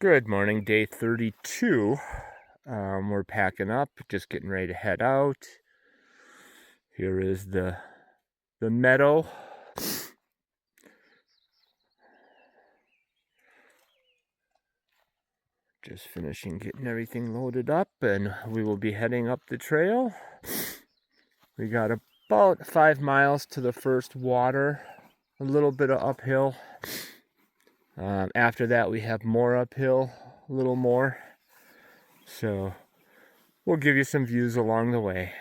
Good morning, day 32. We're packing up, just getting ready to head out. Here is the meadow. Just finishing getting everything loaded up, and we will be heading up the trail. We got about 5 miles to the first water, a little bit of uphill. After that, we have more uphill, a little more. So we'll give you some views along the way.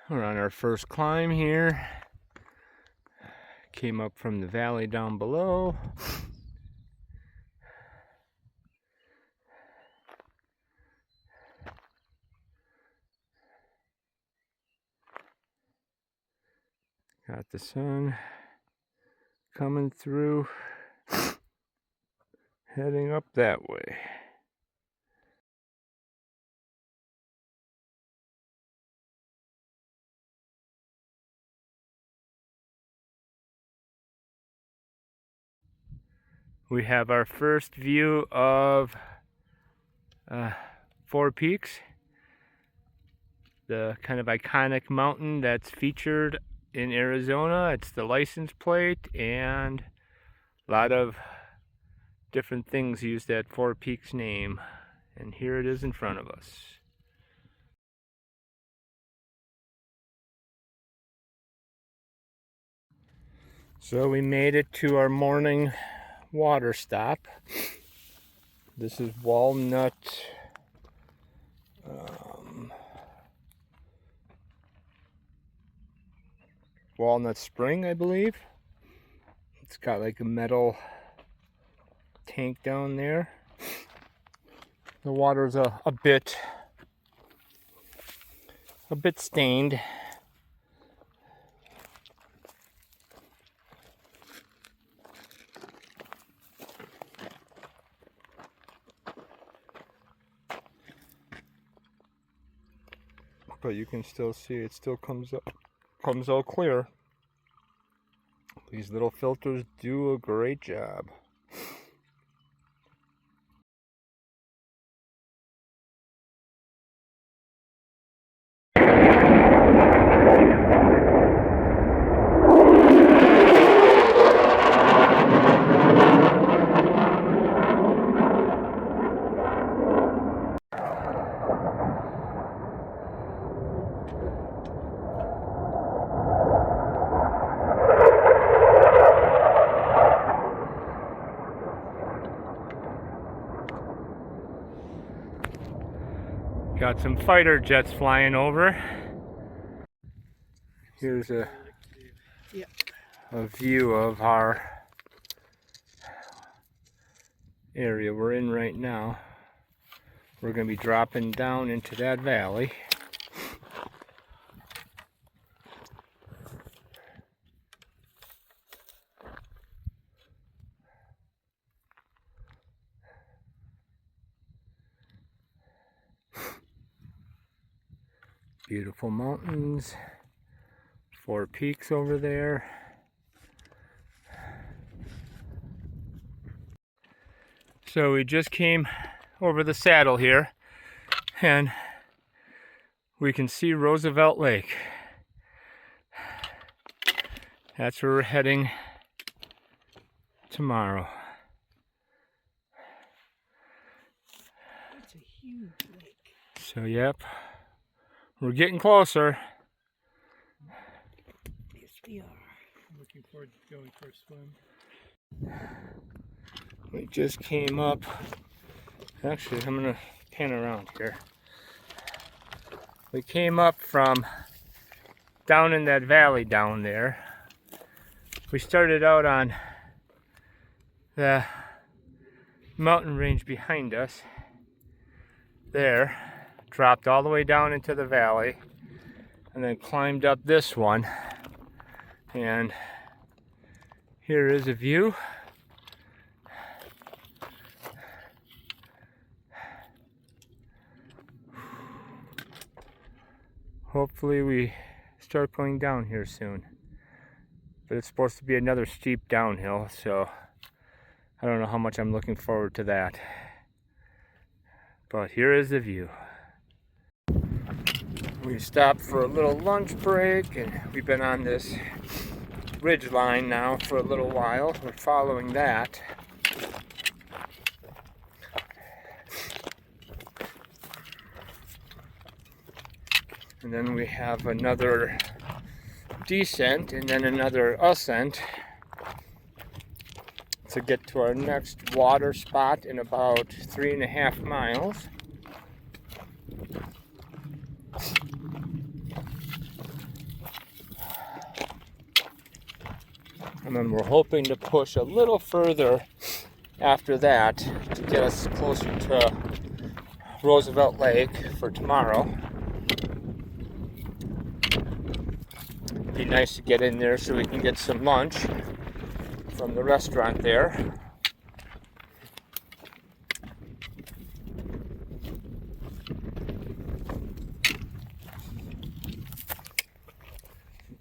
We're on our first climb here. Came up from the valley down below. Got the sun coming through, heading up that way. We have our first view of Four Peaks, the kind of iconic mountain that's featured in Arizona. It's the license plate, and a lot of different things use that Four Peaks name. And here it is in front of us. So we made it to our morning water stop. This is Walnut Spring, I believe. It's got like a metal tank down there. The water's a bit stained. But you can still see it still comes out clear. These little filters do a great job. Got some fighter jets flying over. Here's a view of our area we're in right now. We're going to be dropping down into that valley. Beautiful mountains, Four Peaks over there. So we just came over the saddle here, and we can see Roosevelt Lake. That's where we're heading tomorrow. It's a huge lake. So yep, we're getting closer. Yes, we are. I'm looking forward to going for a swim. We just came up. Actually, I'm gonna pan around here. We came up from down in that valley down there. We started out on the mountain range behind us there, dropped all the way down into the valley, and then climbed up this one. And here is a view. Hopefully we start going down here soon. But it's supposed to be another steep downhill, so I don't know how much I'm looking forward to that. But here is the view. We stopped for a little lunch break, and we've been on this ridge line now for a little while. We're following that. And then we have another descent and then another ascent to get to our next water spot in about 3.5 miles. And then we're hoping to push a little further after that to get us closer to Roosevelt Lake for tomorrow. It'd be nice to get in there so we can get some lunch from the restaurant there.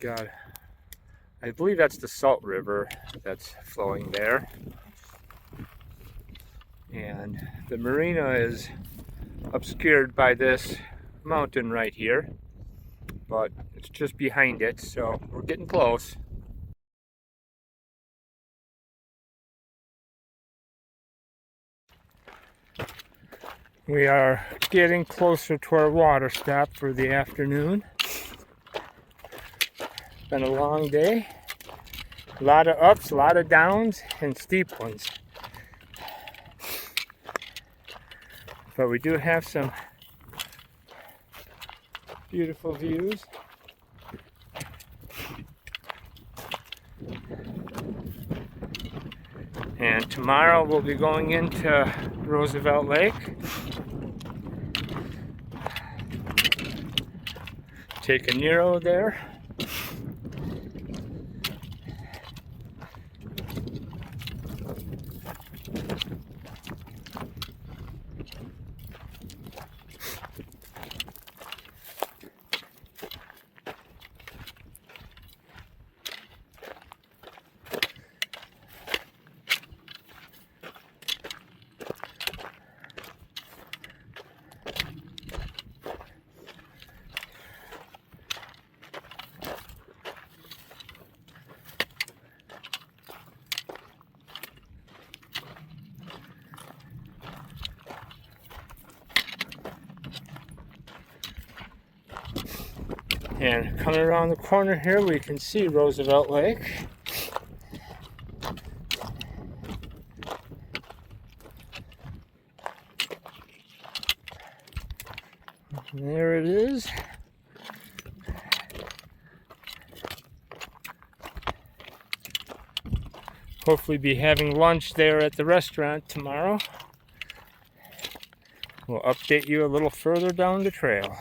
God, I believe that's the Salt River that's flowing there. And the marina is obscured by this mountain right here, but it's just behind it, so we're getting close. We are getting closer to our water stop for the afternoon. It's been a long day. A lot of ups, a lot of downs, and steep ones. But we do have some beautiful views. And tomorrow we'll be going into Roosevelt Lake. Take a Nero there. And coming around the corner here, we can see Roosevelt Lake. And there it is. Hopefully be having lunch there at the restaurant tomorrow. We'll update you a little further down the trail.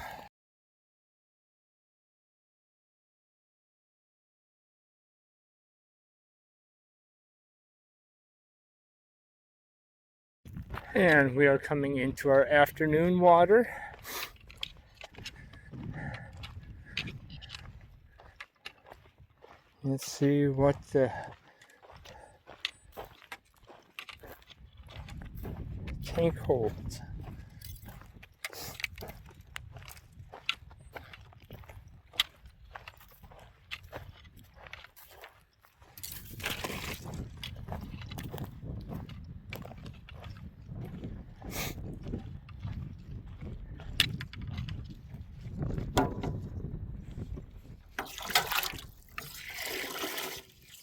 And we are coming into our afternoon water. Let's see what the tank holds.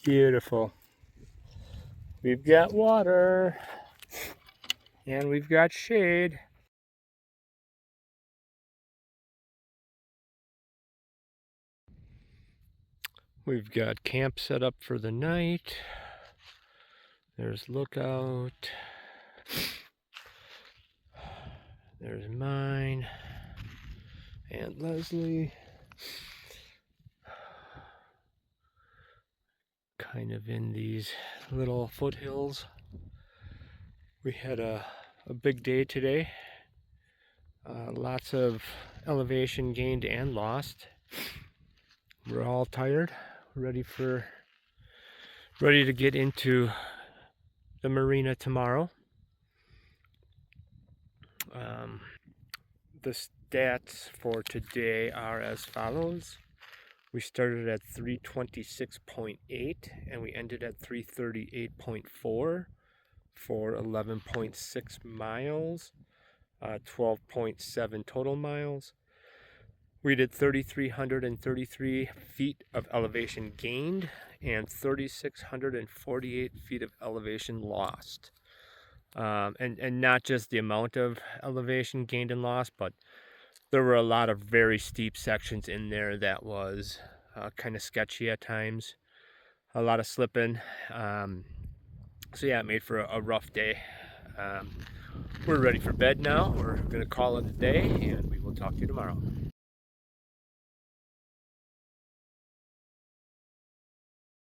Beautiful. We've got water and we've got shade. We've got camp set up for the night. There's Lookout. There's mine and Leslie. Kind of in these little foothills. We had a big day today. Lots of elevation gained and lost. We're all tired, ready to get into the marina tomorrow. The stats for today are as follows. We started at 326.8 and we ended at 338.4 for 11.6 miles, 12.7 total miles. We did 3,333 feet of elevation gained and 3,648 feet of elevation lost. And not just the amount of elevation gained and lost, but there were a lot of very steep sections in there that was kind of sketchy at times. A lot of slipping. So yeah, it made for a rough day. We're ready for bed now. We're going to call it a day, and we will talk to you tomorrow.